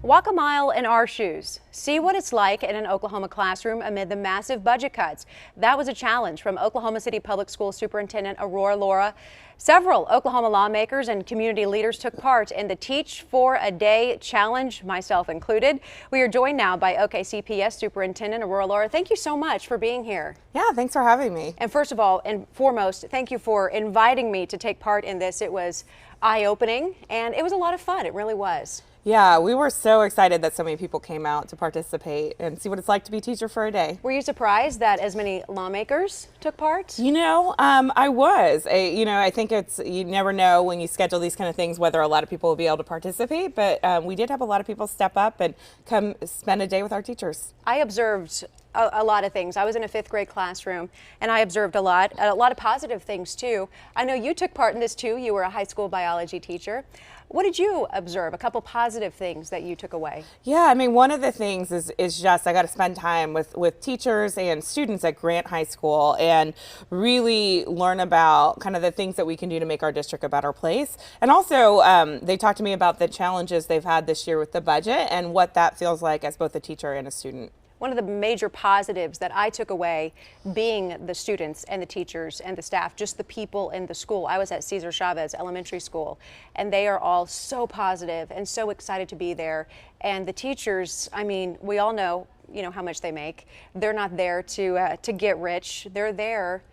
Walk a mile in our shoes. See what it's like in an Oklahoma classroom amid the massive budget cuts. That was a challenge from Oklahoma City Public School Superintendent Aurora Laura. Several Oklahoma lawmakers and community leaders took part in the Teach for a Day challenge, myself included. We are joined now by OKCPS Superintendent Aurora Laura. Thank you so much for being here. Yeah, thanks for having me. And first of all and foremost, thank you for inviting me to take part in this. It was eye-opening and it was a lot of fun. It really was. Yeah, we were so excited that so many people came out to participate and see what it's like to be teacher for a day. Were you surprised that as many lawmakers took part? I was. I think you never know when you schedule these kind of things whether a lot of people will be able to participate, but we did have a lot of people step up and come spend a day with our teachers. I observed a lot of things. I was in a fifth grade classroom and I observed a lot of positive things too. I know you took part in this too. You were a high school biology teacher. What did you observe? A couple positive things that you took away? Yeah, I mean, one of the things is just I got to spend time with teachers and students at Grant High School and really learn about kind of the things that we can do to make our district a better place. And also, they talked to me about the challenges they've had this year with the budget and what that feels like as both a teacher and a student. One of the major positives that I took away being the students and the teachers and the staff, just the people in the school. I was at Cesar Chavez Elementary School and they are all so positive and so excited to be there. And the teachers, I mean, we all know, how much they make. They're not there to get rich. They're there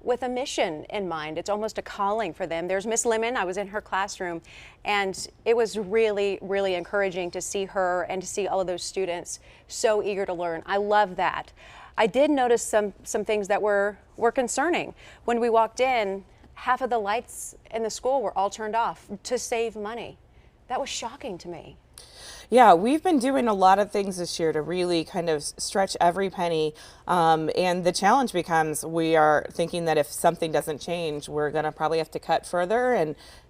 with a mission in mind. It's almost a calling for them. There's Miss Lemon. I was in her classroom and it was really, really encouraging to see her and to see all of those students so eager to learn. I love that. I did notice some things that were concerning. When we walked in, half of the lights in the school were all turned off to save money. That was shocking to me. Yeah, we've been doing a lot of things this year to really kind of stretch every penny. And the challenge becomes we are thinking that if something doesn't change, we're going to probably have to cut further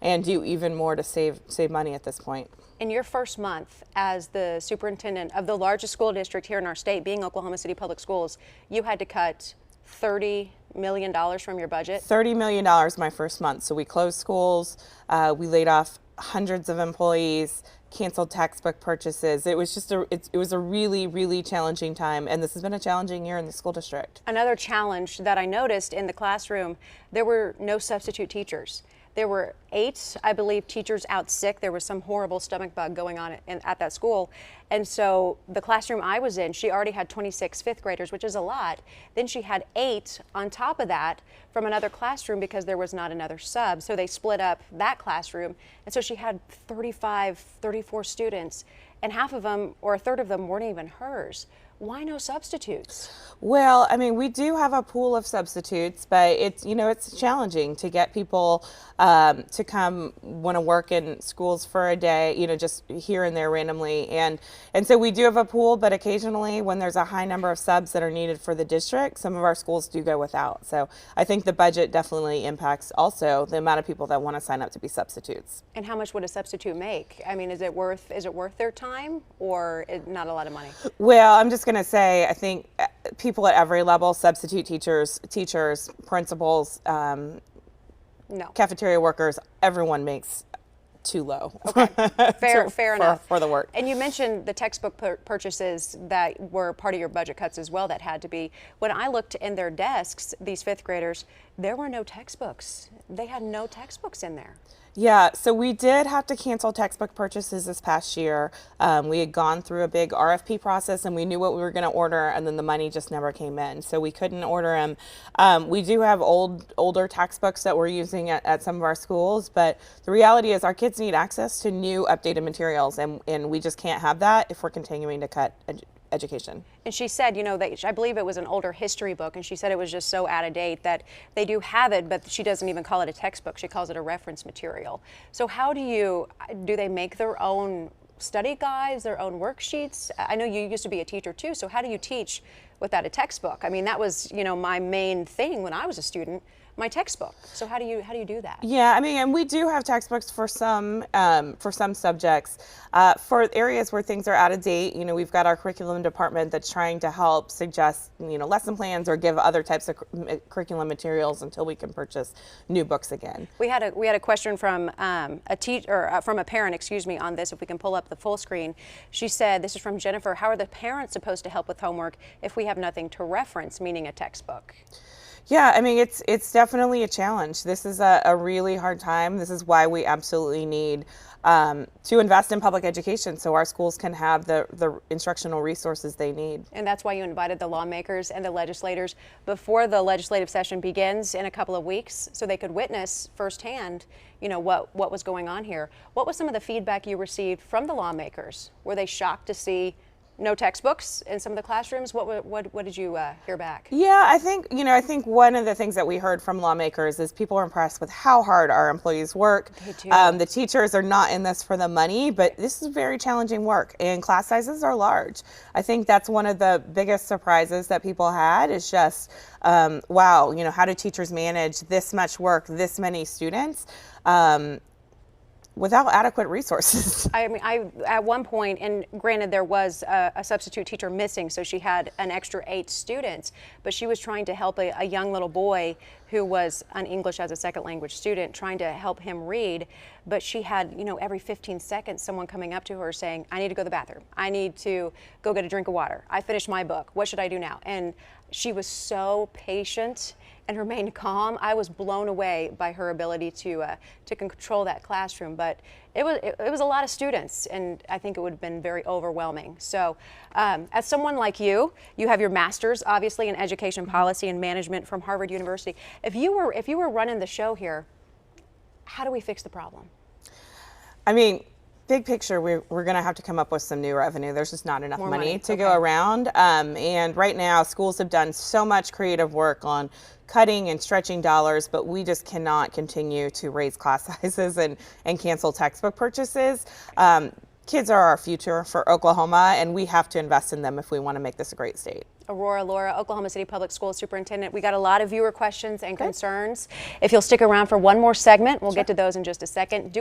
and do even more to save money at this point. In your first month as the superintendent of the largest school district here in our state, being Oklahoma City Public Schools, you had to cut $30 million from your budget? $30 million my first month. So we closed schools, we laid off hundreds of employees, canceled textbook purchases. It was just it was a really, really challenging time, and this has been a challenging year in the school district. Another challenge that I noticed in the classroom, there were no substitute teachers. There were 8, I believe, teachers out sick. There was some horrible stomach bug going on at that school. And so the classroom I was in, she already had 26 fifth graders, which is a lot. Then she had 8 on top of that from another classroom because there was not another sub. So they split up that classroom. And so she had 35, 34 students, and half of them or a third of them weren't even hers. Why no substitutes? Well, I mean, we do have a pool of substitutes, but it's challenging to get people to come want to work in schools for a day, just here and there randomly. And so we do have a pool, but occasionally when there's a high number of subs that are needed for the district, some of our schools do go without. So I think the budget definitely impacts also the amount of people that want to sign up to be substitutes. And how much would a substitute make? I mean, is it worth their time or not a lot of money? Well, I'm just going to say, I think people at every level, substitute teachers, principals, no. Cafeteria workers, everyone makes too low. Okay, fair enough. For the work. And you mentioned the textbook purchases that were part of your budget cuts as well that had to be. When I looked in their desks, these fifth graders, there were no textbooks. They had no textbooks in there. Yeah, so we did have to cancel textbook purchases this past year. We had gone through a big RFP process and we knew what we were going to order, and then the money just never came in. So we couldn't order them. We do have older textbooks that we're using at some of our schools, but the reality is our kids need access to new updated materials, and we just can't have that if we're continuing to cut education. And she said, that I believe it was an older history book, and she said it was just so out of date that they do have it, but she doesn't even call it a textbook. She calls it a reference material. So how do they make their own study guides, their own worksheets? I know you used to be a teacher too, so how do you teach without a textbook? I mean, that was, my main thing when I was a student. my textbook. So how do you do that? Yeah, I mean, and we do have textbooks for some subjects. For areas where things are out of date, you know, we've got our curriculum department that's trying to help suggest, you know, lesson plans or give other types of curriculum materials until we can purchase new books again. We had a question from from a parent, excuse me, on this. If we can pull up the full screen, she said, this is from Jennifer. How are the parents supposed to help with homework if we have nothing to reference, meaning a textbook? Yeah, I mean, it's definitely a challenge. This is a really hard time. This is why we absolutely need to invest in public education so our schools can have the instructional resources they need. And that's why you invited the lawmakers and the legislators before the legislative session begins in a couple of weeks, so they could witness firsthand, you know, what was going on here. What was some of the feedback you received from the lawmakers? Were they shocked to see no textbooks in some of the classrooms? What did you hear back? Yeah, I think one of the things that we heard from lawmakers is people are impressed with how hard our employees work. They do. The teachers are not in this for the money, but this is very challenging work, and class sizes are large. I think that's one of the biggest surprises that people had is just, wow, you know, how do teachers manage this much work, this many students? Without adequate resources. I mean, at one point, and granted there was a substitute teacher missing, so she had an extra 8 students, but she was trying to help a young little boy who was an English as a second language student, trying to help him read, but she had, you know, every 15 seconds someone coming up to her saying, I need to go to the bathroom. I need to go get a drink of water. I finished my book. What should I do now? And she was so patient and remained calm. I was blown away by her ability to control that classroom. But it was a lot of students, and I think it would have been very overwhelming. So, as someone like you have your master's, obviously, in education policy and management from Harvard University. If you were running the show here, how do we fix the problem? I mean, big picture, we're going to have to come up with some new revenue. There's just not enough More money to okay. go around. And right now, schools have done so much creative work on cutting and stretching dollars, but we just cannot continue to raise class sizes and cancel textbook purchases. Kids are our future for Oklahoma, and we have to invest in them if we want to make this a great state. Aurora Laura, Oklahoma City Public Schools Superintendent. We got a lot of viewer questions and concerns. If you'll stick around for one more segment, we'll get to those in just a second.